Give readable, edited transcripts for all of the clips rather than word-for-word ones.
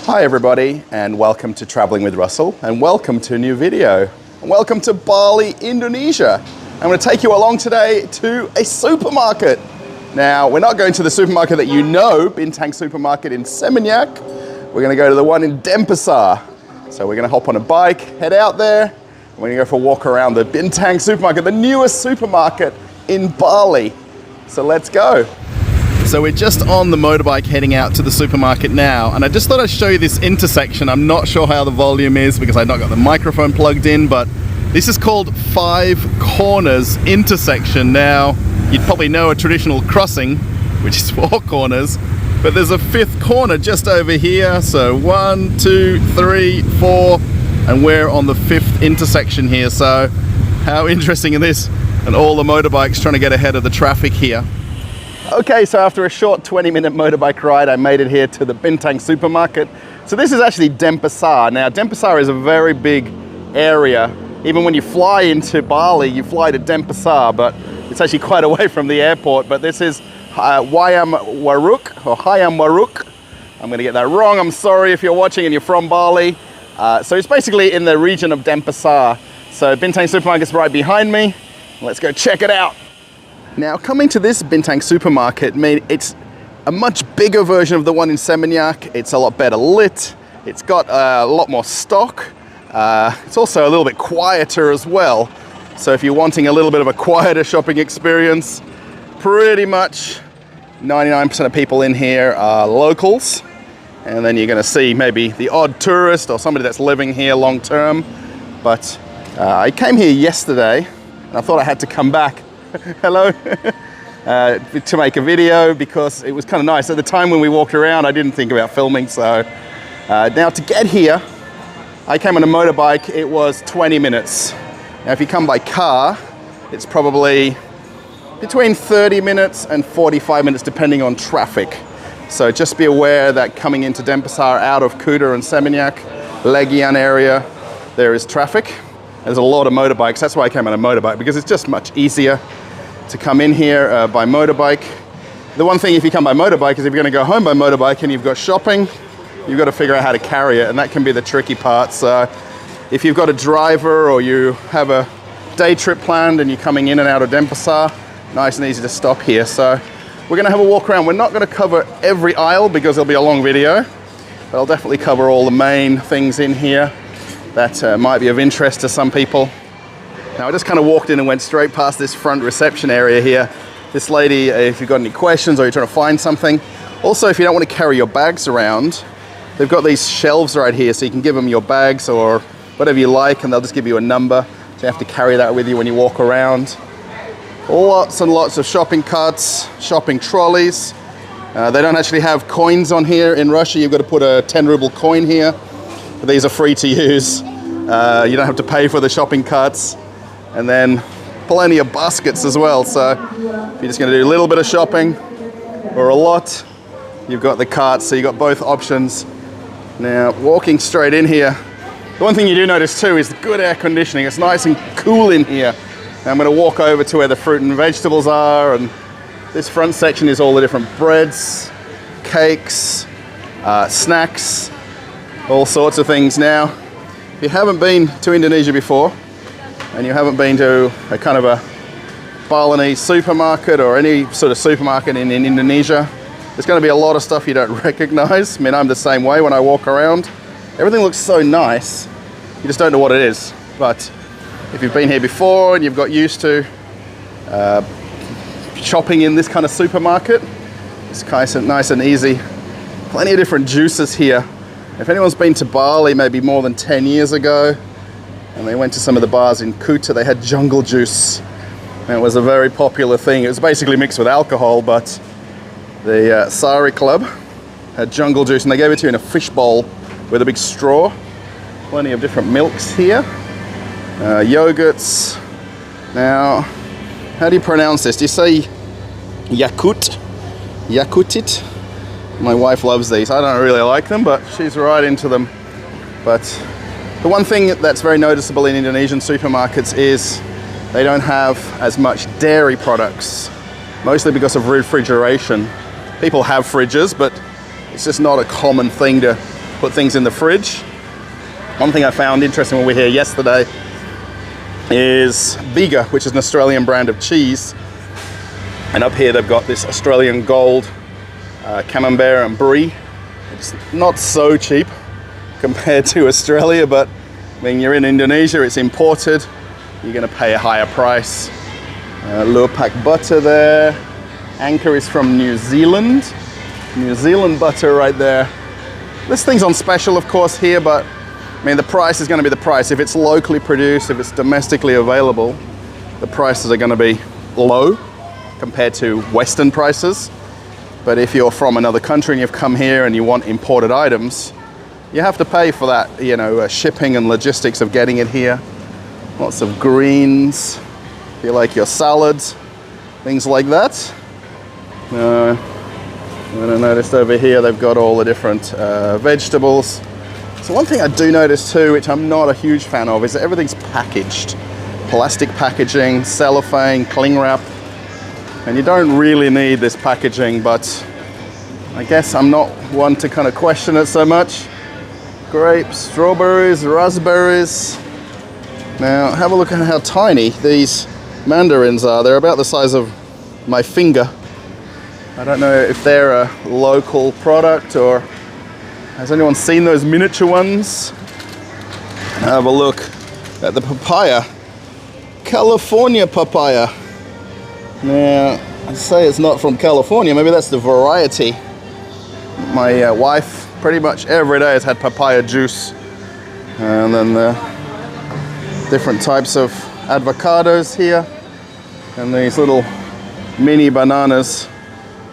Hi everybody, and welcome to Traveling with Russell, and welcome to a new video. And welcome to Bali, Indonesia. I'm going to take you along today to a supermarket. Now, we're not going to the supermarket that you know, Bintang Supermarket in Seminyak. We're going to go to the one in Denpasar. So we're going to hop on a bike, head out there, and we're going to go for a walk around the Bintang Supermarket, the newest supermarket in Bali. So let's go. So we're just on the motorbike heading out to the supermarket now, and I just thought I'd show you this intersection. I'm not sure how the volume is because I've not got the microphone plugged in, but this is called Five Corners Intersection. Now, you'd probably know a traditional crossing, which is 4 corners, but there's a 5th corner just over here. So 1, 2, 3, 4, and we're on the 5th intersection here. So how interesting is this? And all the motorbikes trying to get ahead of the traffic here. Okay, so after a short 20-minute motorbike ride, I made it here to the Bintang Supermarket. So this is actually Denpasar. Now, Denpasar is a very big area. Even when you fly into Bali, you fly to Denpasar, but it's actually quite away from the airport. But this is Hayam Wuruk, or Hayam Wuruk. I'm gonna get that wrong. I'm sorry if you're watching and you're from Bali. So it's basically in the region of Denpasar. So Bintang Supermarket is right behind me. Let's go check it out. Now, coming to this Bintang Supermarket, it's a much bigger version of the one in Seminyak. It's a lot better lit. It's got a lot more stock. It's also a little bit quieter as well. So if you're wanting a little bit of a quieter shopping experience, pretty much 99% of people in here are locals. And then you're going to see maybe the odd tourist or somebody that's living here long term. But I came here yesterday and I thought I had to come back. Hello, to make a video because it was kind of nice. At the time when we walked around, I didn't think about filming. So now to get here, I came on a motorbike. It was 20 minutes. Now if you come by car, it's probably between 30 minutes and 45 minutes depending on traffic. So just be aware that coming into Denpasar out of Kota and Seminyak, Legian area, there is traffic. There's a lot of motorbikes. That's why I came on a motorbike, because it's just much easier to come in here by motorbike. The one thing if you come by motorbike is if you're going to go home by motorbike and you've got shopping, you've got to figure out how to carry it, and that can be the tricky part. So if you've got a driver or you have a day trip planned and you're coming in and out of Denpasar, nice and easy to stop here. So we're going to have a walk around. We're not going to cover every aisle because it'll be a long video, but I'll definitely cover all the main things in here that might be of interest to some people. Now I just kind of walked in and went straight past this front reception area here. This lady, if you've got any questions or you're trying to find something. Also, if you don't want to carry your bags around, they've got these shelves right here, so you can give them your bags or whatever you like, and they'll just give you a number. So you have to carry that with you when you walk around. Lots and lots of shopping carts, shopping trolleys. They don't actually have coins on here. In Russia, you've got to put a 10 ruble coin here. But these are free to use. You don't have to pay for the shopping carts. And then plenty of baskets as well. So if you're just going to do a little bit of shopping or a lot, you've got the carts. So you've got both options. Now, walking straight in here, the one thing you do notice too is the good air conditioning. It's nice and cool in here. I'm going to walk over to where the fruit and vegetables are, and this front section is all the different breads, cakes, snacks, all sorts of things. Now, if you haven't been to Indonesia before, and you haven't been to a kind of a Balinese supermarket or any sort of supermarket in Indonesia, there's going to be a lot of stuff you don't recognize. I mean, I'm the same way when I walk around. Everything looks so nice, you just don't know what it is. But if you've been here before and you've got used to shopping in this kind of supermarket, it's nice and easy. Plenty of different juices here. If anyone's been to Bali maybe more than 10 years ago, and they went to some of the bars in Kota, they had jungle juice. And it was a very popular thing. It was basically mixed with alcohol, but the Sari Club had jungle juice, and they gave it to you in a fish bowl with a big straw. Plenty of different milks here. Yogurts. Now, how do you pronounce this? Do you say Yakut? Yakutit? My wife loves these. I don't really like them, but she's right into them. But the one thing that's very noticeable in Indonesian supermarkets is they don't have as much dairy products, mostly because of refrigeration. People have fridges, but it's just not a common thing to put things in the fridge. One thing I found interesting when we were here yesterday is Bega, which is an Australian brand of cheese. And up here they've got this Australian Gold, Camembert and Brie. It's not so cheap compared to Australia, but when you're in Indonesia, it's imported. You're going to pay a higher price. Lurpak butter there. Anchor is from New Zealand. New Zealand butter right there. This thing's on special, of course, here, but I mean, the price is going to be the price. If it's locally produced, if it's domestically available, the prices are going to be low compared to Western prices. But if you're from another country and you've come here and you want imported items, you have to pay for that, you know, shipping and logistics of getting it here. Lots of greens, if you like your salads, things like that. And I noticed over here they've got all the different vegetables. So one thing I do notice too, which I'm not a huge fan of, is that everything's packaged. Plastic packaging, cellophane, cling wrap. And you don't really need this packaging, but I guess I'm not one to kind of question it so much. Grapes, strawberries, raspberries. Now have a look at how tiny these mandarins are. They're about the size of my finger. I don't know if they're a local product or has anyone seen those miniature ones? Have a look at the papaya. California papaya. Now, I'd say it's not from California. Maybe that's the variety. My wife pretty much every day has had papaya juice. And then the different types of avocados here. And these little mini bananas.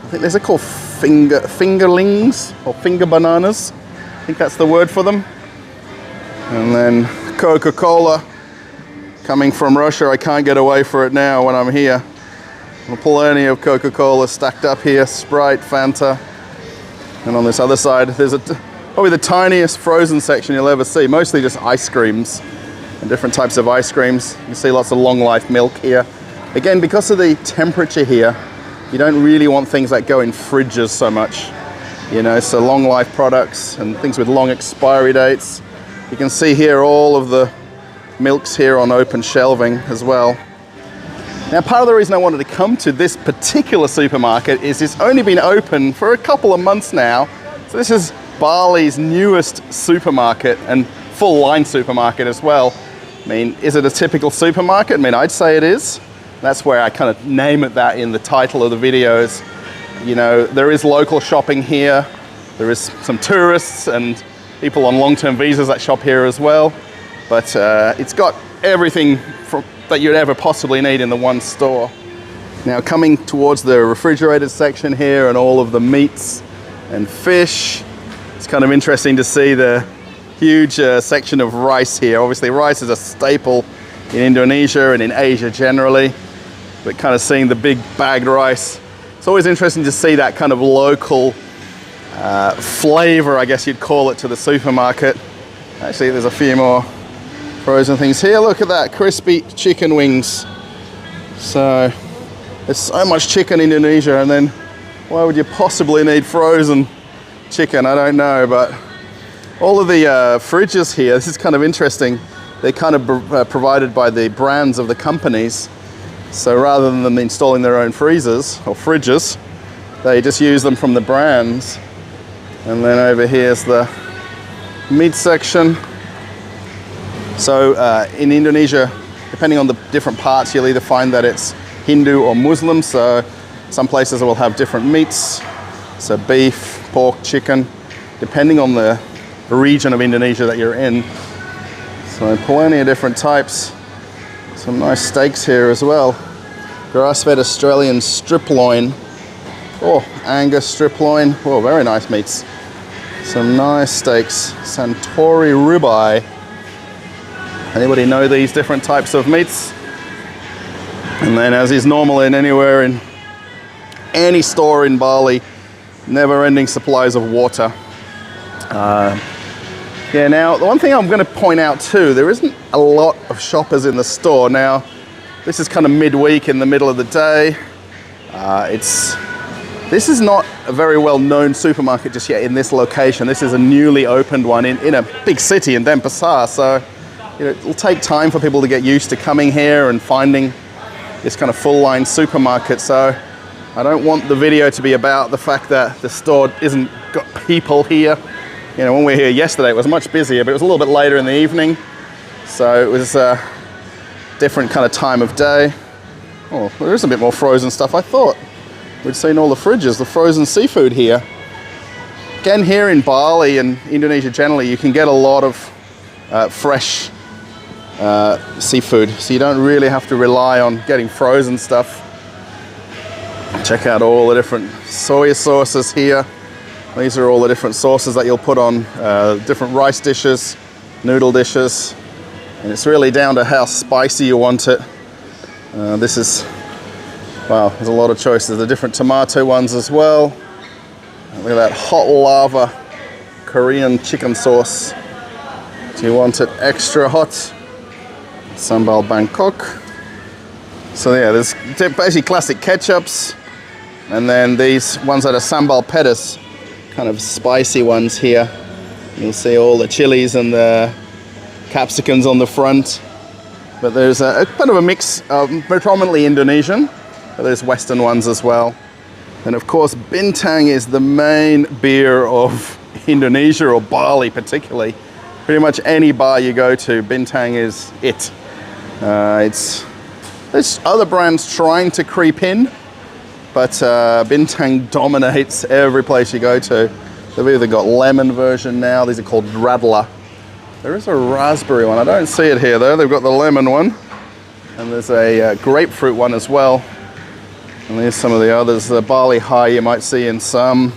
I think these are called fingerlings or finger bananas. I think that's the word for them. And then Coca-Cola coming from Russia. I can't get away from it now when I'm here. Plenty of Coca-Cola stacked up here, Sprite, Fanta. And on this other side, there's probably the tiniest frozen section you'll ever see, mostly just ice creams and different types of ice creams. You can see lots of long life milk here. Again, because of the temperature here, you don't really want things that go in fridges so much. You know, so long life products and things with long expiry dates. You can see here all of the milks here on open shelving as well. Now, part of the reason I wanted to come to this particular supermarket is it's only been open for a couple of months now. So this is Bali's newest supermarket and full line supermarket as well. I mean, is it a typical supermarket? I mean, I'd say it is. That's where I kind of name it that in the title of the videos. You know, there is local shopping here. There is some tourists and people on long-term visas that shop here as well. But it's got everything that you'd ever possibly need in the one store. Now coming towards the refrigerated section here and all of the meats and fish, it's kind of interesting to see the huge section of rice here. Obviously rice is a staple in Indonesia and in Asia generally, but kind of seeing the big bagged rice, it's always interesting to see that kind of local flavor, I guess you'd call it, to the supermarket. Actually, there's a few more frozen things here. Look at that, crispy chicken wings. So there's so much chicken in Indonesia, and then why would you possibly need frozen chicken? I don't know, but all of the fridges here, this is kind of interesting. They're kind of provided by the brands of the companies. So rather than them installing their own freezers or fridges, they just use them from the brands. And then over here's the meat section. So in Indonesia, depending on the different parts, you'll either find that it's Hindu or Muslim. So some places will have different meats. So beef, pork, chicken, depending on the region of Indonesia that you're in. So plenty of different types. Some nice steaks here as well. Grass-fed Australian strip loin. Oh, Angus strip loin. Oh, very nice meats. Some nice steaks. Santori ribeye. Anybody know these different types of meats? And then, as is normal in anywhere in any store in Bali, never-ending supplies of water. Yeah, now, the one thing I'm going to point out too, there isn't a lot of shoppers in the store. Now, this is kind of midweek in the middle of the day. It's This is not a very well-known supermarket just yet in this location. This is a newly opened one in a big city in Denpasar. So, you know, it'll take time for people to get used to coming here and finding this kind of full-line supermarket. So I don't want the video to be about the fact that the store isn't got people here. You know, when we were here yesterday, it was much busier, but it was a little bit later in the evening. So it was a different kind of time of day. Oh, there is a bit more frozen stuff. I thought we'd seen all the fridges, the frozen seafood here. Again, here in Bali and Indonesia generally, you can get a lot of fresh seafood, so you don't really have to rely on getting frozen stuff. Check out all the different soy sauces here. These are all the different sauces that you'll put on different rice dishes, noodle dishes, and it's really down to how spicy you want it. This is, wow, there's a lot of choices. The different tomato ones as well. Look at that hot lava Korean chicken sauce. Do you want it extra hot? Sambal Bangkok. So yeah, there's basically classic ketchups, and then these ones that are sambal pedas, kind of spicy ones here. You'll see all the chilies and the capsicums on the front. But there's a kind of a mix of predominantly Indonesian, but there's Western ones as well. And of course, Bintang is the main beer of Indonesia, or Bali particularly. Pretty much any bar you go to, Bintang is it. There's other brands trying to creep in, but Bintang dominates every place you go to. They've either got lemon version now, these are called Radler. There is a raspberry one, I don't see it here though. They've got the lemon one, and there's a grapefruit one as well. And there's some of the others. The Bali High you might see in some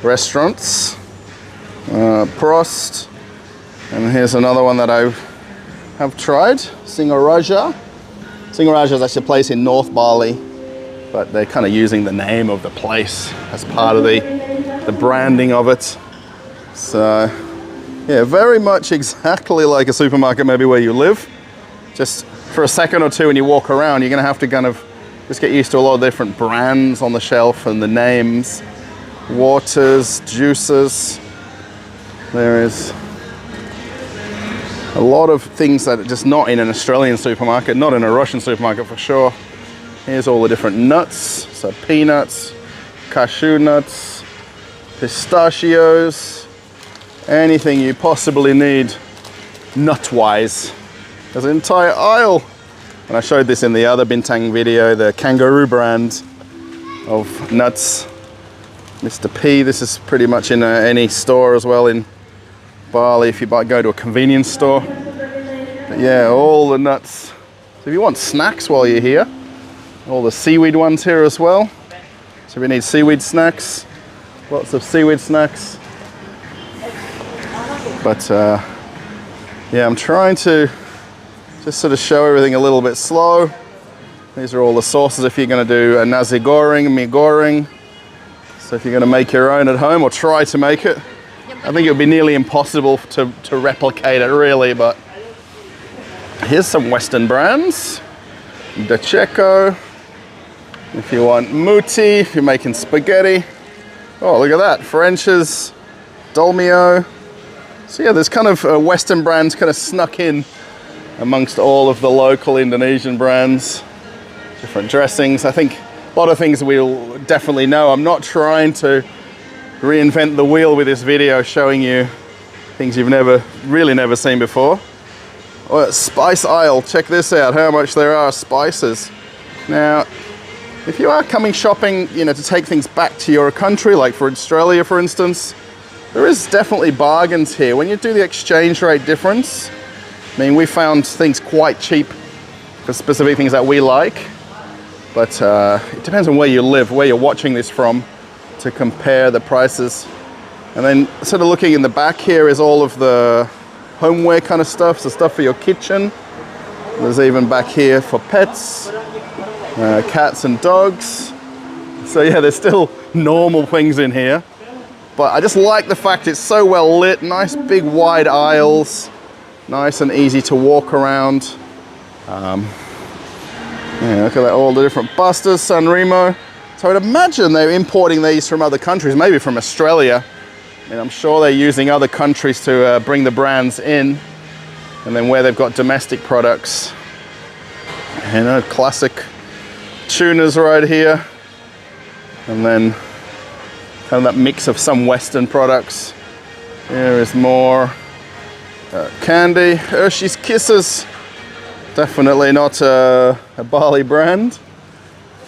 restaurants. Prost. And here's another one that I have tried, Singaraja. Singaraja is actually a place in North Bali, but they're kind of using the name of the place as part of the branding of it. So, yeah, very much exactly like a supermarket maybe where you live. Just for a second or two when you walk around, you're gonna have to kind of just get used to a lot of different brands on the shelf and the names. Waters, juices. There is a lot of things that are just not in an Australian supermarket, not in a Russian supermarket for sure. Here's all the different nuts. So peanuts, cashew nuts, pistachios, anything you possibly need nut-wise. There's an entire aisle. And I showed this in the other Bintang video, the kangaroo brand of nuts. Mr. P, this is pretty much in any store as well in Bali if you might go to a convenience store. But yeah, all the nuts. So if you want snacks while you're here, all the seaweed ones here as well. So if you need seaweed snacks, lots of seaweed snacks. But yeah, I'm trying to just sort of show everything a little bit slow. These are all the sauces if you're going to do a nasi goreng, mie goreng. So if you're going to make your own at home or try to make it, I think it would be nearly impossible to replicate it really, but here's some Western brands. De Checo, if you want muti, if you're making spaghetti. Oh, look at that, French's, Dolmio. So yeah, there's kind of Western brands kind of snuck in amongst all of the local Indonesian brands. Different dressings. I think a lot of things we'll definitely know. I'm not trying to reinvent the wheel with this video, showing you things you've really never seen before. Oh, spice aisle, check this out, how much there are spices. Now, if you are coming shopping, you know, to take things back to your country, like for Australia, for instance, there is definitely bargains here. When you do the exchange rate difference, I mean, we found things quite cheap for specific things that we like, but it depends on where you live, where you're watching this from, to compare the prices. And then sort of looking in the back here is all of the homeware kind of stuff, so stuff for your kitchen. There's even back here for pets, cats and dogs. So yeah, there's still normal things in here. But I just like the fact it's so well lit, nice big wide aisles, nice and easy to walk around. Yeah, look at that, all the different Busters, Sanremo. So I'd imagine they're importing these from other countries, maybe from Australia. And I'm sure they're using other countries to bring the brands in. And then where they've got domestic products, you know, classic tunas right here. And then kind of that mix of some Western products. Here is more candy, Hershey's Kisses. Definitely not a Bali brand.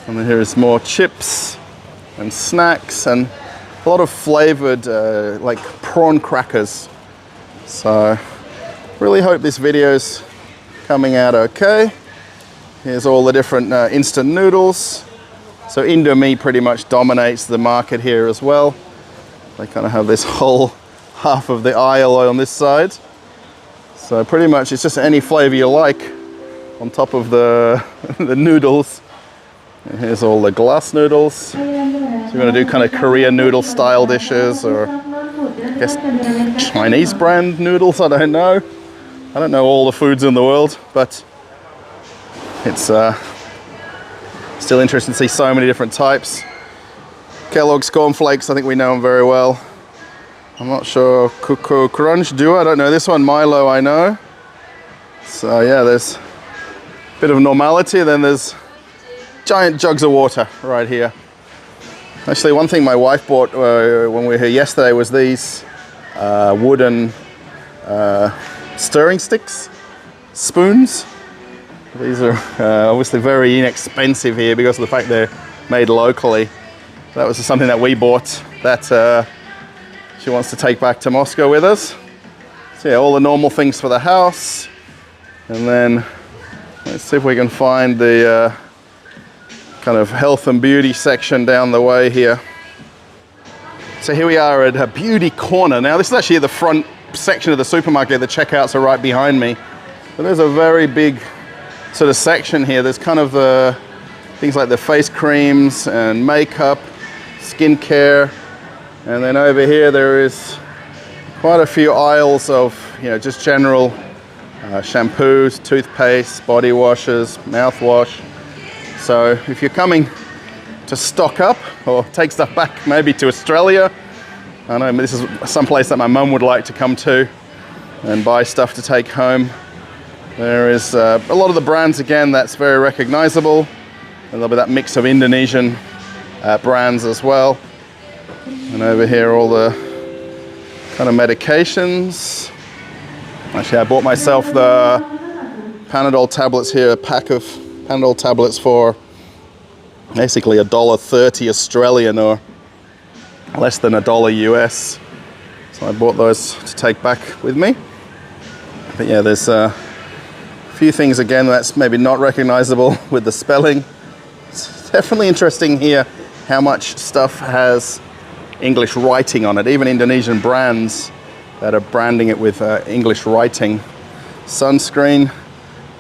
And then here is more chips and snacks and a lot of flavored like prawn crackers. So really hope this video's coming out okay. Here's all the different instant noodles. So Indomie pretty much dominates the market here as well. They kind of have this whole half of the aisle on this side. So pretty much it's just any flavor you like on top of the, the noodles. And here's all the glass noodles. So you're going to do kind of Korean noodle style dishes, or I guess Chinese brand noodles, I don't know. I don't know all the foods in the world, but it's still interesting to see so many different types. Kellogg's cornflakes, I think we know them very well. I'm not sure, Cocoa Crunch, I don't know this one. Milo, I know. So yeah, there's a bit of normality, then there's giant jugs of water right here. Actually, one thing my wife bought when we were here yesterday was these wooden stirring sticks, spoons. These are obviously very inexpensive here because of the fact they're made locally. That was something that we bought that she wants to take back to Moscow with us. So yeah, all the normal things for the house. And then let's see if we can find the kind of health and beauty section down the way here. So here we are at a beauty corner. Now this is actually the front section of the supermarket. The checkouts are right behind me. But there's a very big sort of section here. There's kind of things like the face creams and makeup, skincare. And then over here there is quite a few aisles of, you know, just general shampoos, toothpaste, body washes, mouthwash. So if you're coming to stock up or take stuff back maybe to Australia, I know this is some place that my mum would like to come to and buy stuff to take home. There is a lot of the brands again that's very recognizable. And there'll be that mix of Indonesian brands as well. And over here all the kind of medications. Actually, I bought myself the Panadol tablets here, a pack of Panadol tablets for basically $1.30 Australian or less than $1 US. So I bought those to take back with me. But yeah, there's a few things again that's maybe not recognizable with the spelling. It's definitely interesting here how much stuff has English writing on it, even Indonesian brands that are branding it with English writing. Sunscreen.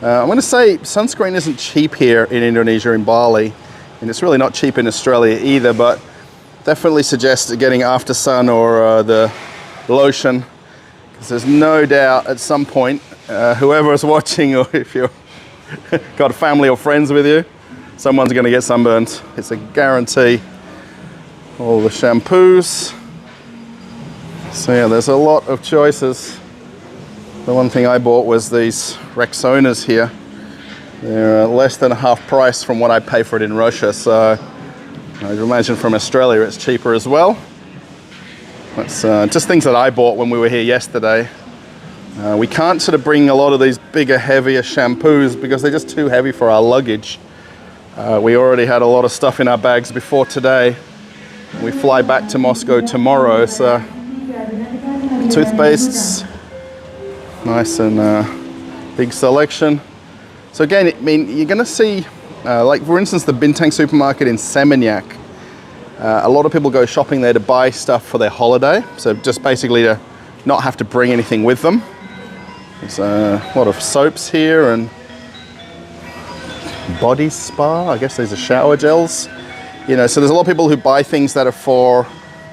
I'm going to say sunscreen isn't cheap here in Indonesia, in Bali, and it's really not cheap in Australia either, but definitely suggest getting After Sun or the lotion, because there's no doubt at some point, whoever is watching, or if you've got family or friends with you, someone's going to get sunburned. It's a guarantee. All the shampoos. So yeah, there's a lot of choices. The one thing I bought was these Rexonas here. They're less than half price from what I pay for it in Russia, so I'd imagine from Australia it's cheaper as well. That's just things that I bought when we were here yesterday. We can't sort of bring a lot of these bigger, heavier shampoos because they're just too heavy for our luggage. We already had a lot of stuff in our bags before today. We fly back to Moscow tomorrow, so toothpastes, nice and big selection. So again, I mean, you're going to see, like for instance, the Bintang Supermarket in Seminyak. A lot of people go shopping there to buy stuff for their holiday, so just basically to not have to bring anything with them. There's a lot of soaps here and body spa. I guess these are shower gels. You know, so there's a lot of people who buy things that are for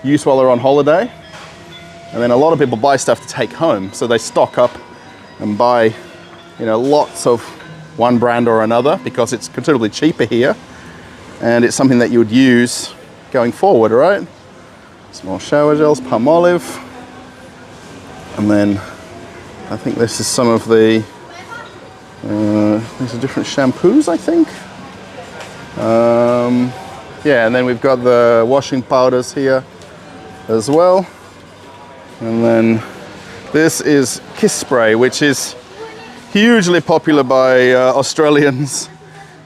use while they're on holiday. And then a lot of people buy stuff to take home. So they stock up and buy, you know, lots of one brand or another because it's considerably cheaper here. and it's something that you would use going forward, right? Small shower gels, Palmolive, and then I think this is some of the, these are different shampoos, I think. Yeah, and then we've got the washing powders here as well. And then this is Kiss Spray, which is hugely popular by Australians.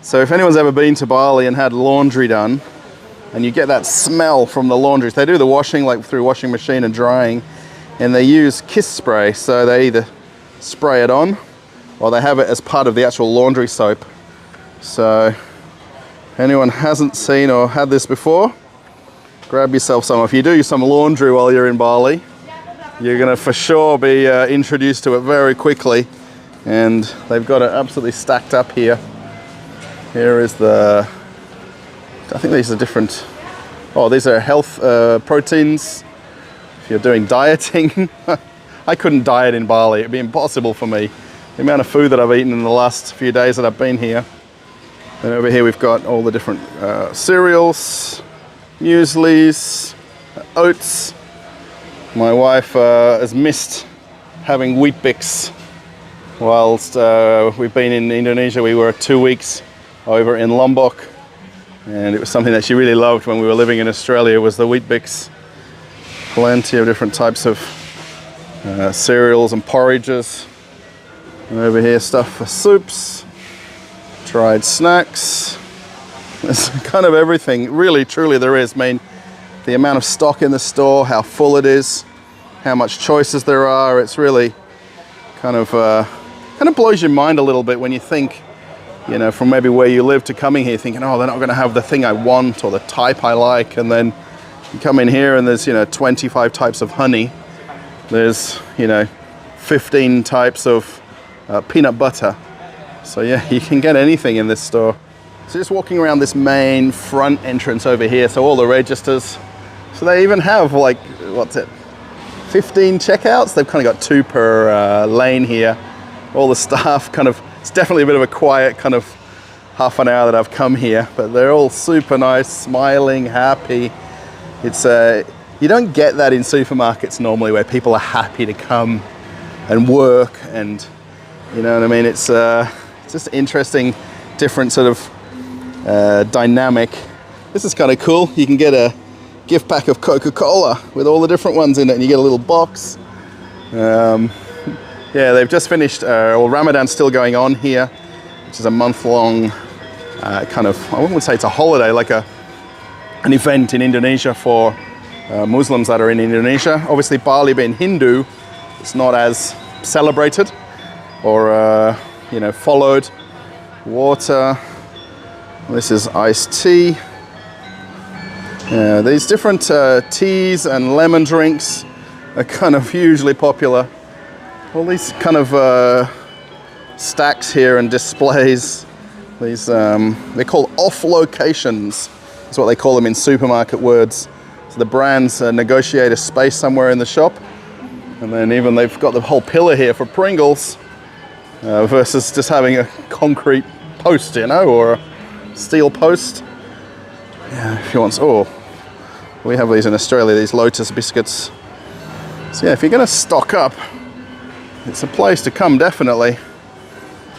So if anyone's ever been to Bali and had laundry done, and you get that smell from the laundry, they do the washing like through washing machine and drying, and they use Kiss Spray. So they either spray it on, or they have it as part of the actual laundry soap. So if anyone hasn't seen or had this before, grab yourself some. If you do some laundry while you're in Bali, you're gonna for sure be introduced to it very quickly. And they've got it absolutely stacked up here. Here is the, I think these are different, oh, these are health proteins. If you're doing dieting, I couldn't diet in Bali. It'd be impossible for me. The amount of food that I've eaten in the last few days that I've been here. And over here we've got all the different cereals, mueslis, oats. My wife has missed having Wheat Bix whilst we've been in Indonesia. We were 2 weeks over in Lombok, and it was something that she really loved when we were living in Australia, was the Wheat Bix. Plenty of different types of cereals and porridges. And over here, stuff for soups, dried snacks. There's kind of everything, really, truly there is. I mean, the amount of stock in the store, how full it is, how much choices there are. It's really kind of blows your mind a little bit when you think, you know, from maybe where you live to coming here, thinking, oh, they're not going to have the thing I want or the type I like. And then you come in here and there's, 25 types of honey. There's, 15 types of peanut butter. So yeah, you can get anything in this store. So just walking around this main front entrance over here, so all the registers. So they even have 15 checkouts. They've kind of got 2 per lane here. All the staff it's definitely a bit of a quiet kind of half an hour that I've come here, but they're all super nice, smiling, happy. It's you don't get that in supermarkets normally, where people are happy to come and work, and you know what I mean. It's just interesting, different sort of dynamic. This is kind of cool. You can get a gift pack of Coca-Cola with all the different ones in it, and you get a little box. Yeah, they've just finished, Ramadan's still going on here, which is a month-long kind of, I wouldn't say it's a holiday, like an event in Indonesia for Muslims that are in Indonesia. Obviously, Bali being Hindu, it's not as celebrated or, followed. Water. This is iced tea. These different teas and lemon drinks are kind of hugely popular. All these kind of stacks here and displays. These they're called off locations. That's what they call them in supermarket words. So the brands negotiate a space somewhere in the shop, and then even they've got the whole pillar here for Pringles versus just having a concrete post, or a steel post. Yeah, if you want. Oh, we have these in Australia. These Lotus biscuits. So yeah, if you're going to stock up, it's a place to come, definitely.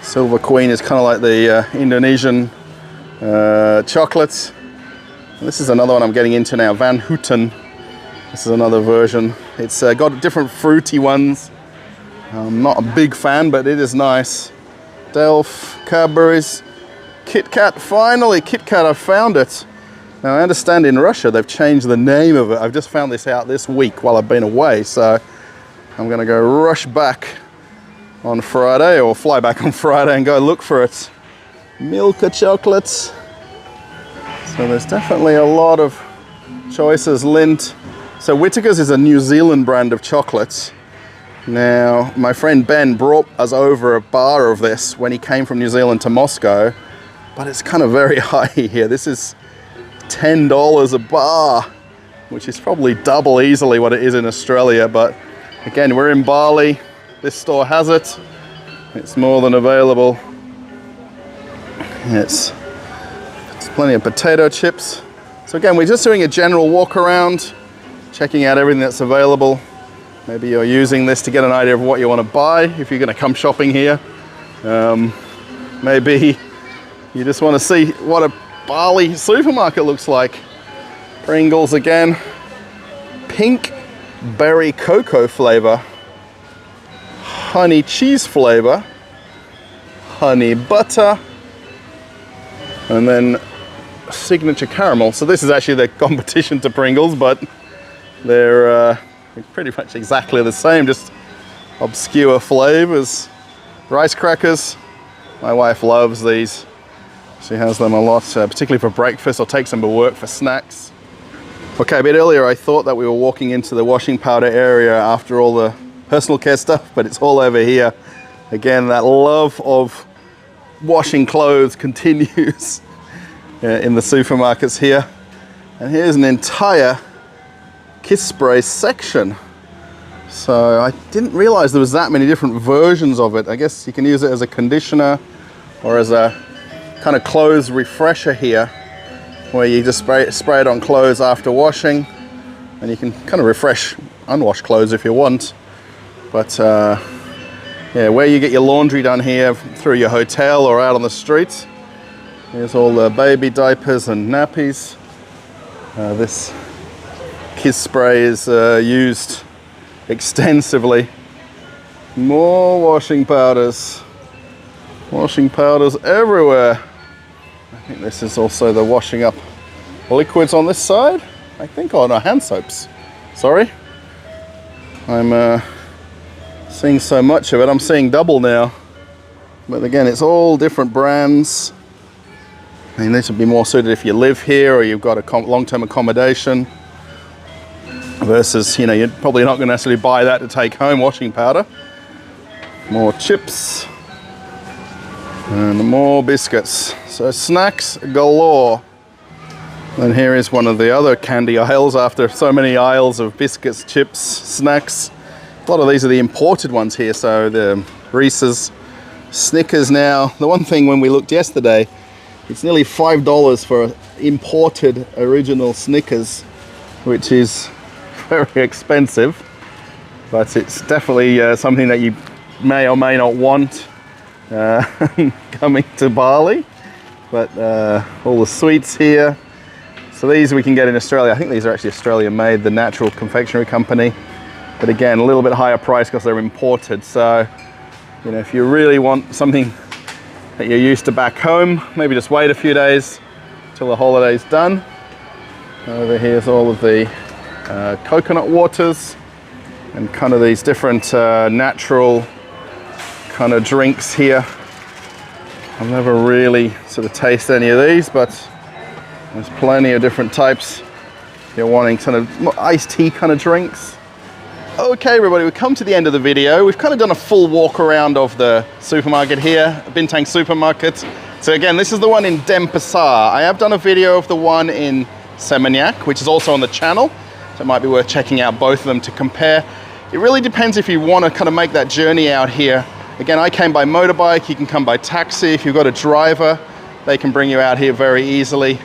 Silver Queen is kind of like the Indonesian chocolates. This is another one I'm getting into now, Van Houten. This is another version. It's got different fruity ones. I'm not a big fan, but it is nice. Delft, Cadbury's, Kit Kat. Finally, Kit Kat, I found it. Now, I understand in Russia they've changed the name of it. I've just found this out this week while I've been away, so I'm gonna go rush back on Friday, or fly back on Friday and go look for it. Milka chocolates. So there's definitely a lot of choices. Lindt. So Whittaker's is a New Zealand brand of chocolates. Now, my friend Ben brought us over a bar of this when he came from New Zealand to Moscow, but it's kind of very high here. This is $10 a bar, which is probably double easily what it is in Australia, but again, we're in Bali. This store has it. It's more than available. It's plenty of potato chips. So again, we're just doing a general walk around, checking out everything that's available. Maybe you're using this to get an idea of what you want to buy if you're going to come shopping here. Maybe you just want to see what a Bali supermarket looks like. Pringles again. Pink berry cocoa flavor. Honey cheese flavor. Honey butter. And then signature caramel. So this is actually the competition to Pringles, but they're pretty much exactly the same, just obscure flavors. Rice crackers. My wife loves these. She has them a lot, particularly for breakfast, or takes them to work for snacks. Okay, a bit earlier I thought that we were walking into the washing powder area after all the personal care stuff, but it's all over here. Again, that love of washing clothes continues in the supermarkets here. And here's an entire kiss spray section. So I didn't realize there was that many different versions of it. I guess you can use it as a conditioner or as a kind of clothes refresher here, where you just spray it on clothes after washing, and you can kind of refresh unwashed clothes if you want. But yeah, where you get your laundry done here through your hotel or out on the street. Here's all the baby diapers and nappies. This kiss spray is used extensively. More washing powders. Washing powders everywhere. I think this is also the washing up liquids on this side. I think, oh no, hand soaps. Sorry. I'm seeing so much of it, I'm seeing double now. But again, it's all different brands. I mean, this would be more suited if you live here or you've got a long-term accommodation. Versus, you know, you're probably not going to necessarily buy that to take home, washing powder. More chips. And more biscuits. So snacks galore. And here is one of the other candy aisles after so many aisles of biscuits, chips, snacks. A lot of these are the imported ones here. So the Reese's, Snickers now. The one thing when we looked yesterday, it's nearly $5 for imported original Snickers, which is very expensive, but it's definitely something that you may or may not want coming to Bali. But all the sweets here. So these we can get in Australia. I think these are actually Australian made, the Natural Confectionery Company. But again, a little bit higher price because they're imported. So, you know, if you really want something that you're used to back home, maybe just wait a few days till the holiday's done. Over here's all of the coconut waters and kind of these different natural kind of drinks here. I've never really sort of tasted any of these, but there's plenty of different types if you're wanting kind of iced tea kind of drinks. Okay everybody, we've come to the end of the video. We've kind of done a full walk around of the supermarket here, Bintang Supermarket. So again, this is the one in Denpasar. I have done a video of the one in Seminyak, which is also on the channel. So it might be worth checking out both of them to compare. It really depends if you want to kind of make that journey out here. Again, I came by motorbike, you can come by taxi. If you've got a driver, they can bring you out here very easily.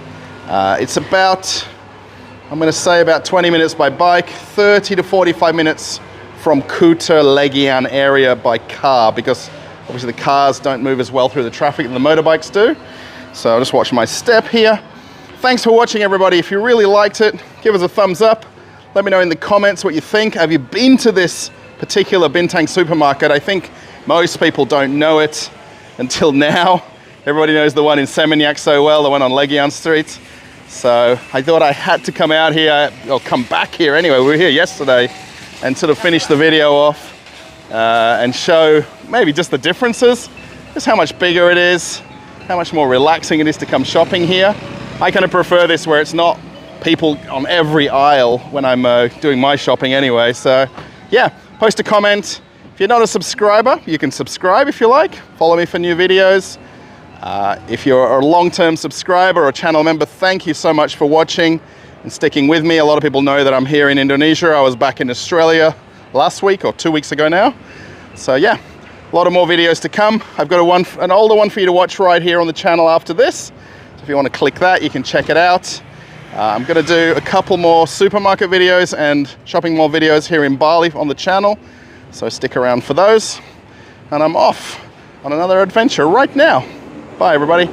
It's about, I'm going to say about 20 minutes by bike, 30 to 45 minutes from Kota, Legian area by car, because obviously the cars don't move as well through the traffic than the motorbikes do. So I'll just watch my step here. Thanks for watching everybody. If you really liked it, give us a thumbs up. Let me know in the comments what you think. Have you been to this particular Bintang supermarket? I think most people don't know it until now. Everybody knows the one in Seminyak so well, the one on Legian Street. So I thought I had to come out here, or come back here anyway. We were here yesterday, and sort of finish the video off and show maybe just the differences, just how much bigger it is, how much more relaxing it is to come shopping here. I kind of prefer this where it's not people on every aisle when I'm doing my shopping anyway. So yeah, post a comment. If you're not a subscriber, you can subscribe if you like. Follow me for new videos. If you're a long-term subscriber or channel member, thank you so much for watching and sticking with me. A lot of people know that I'm here in Indonesia. I was back in Australia last week or 2 weeks ago now. So yeah, a lot of more videos to come. I've got an older one for you to watch right here on the channel after this. So If you want to click that, you can check it out. I'm going to do a couple more supermarket videos and shopping mall videos here in Bali on the channel, so stick around for those. And I'm off on another adventure right now. Bye, everybody.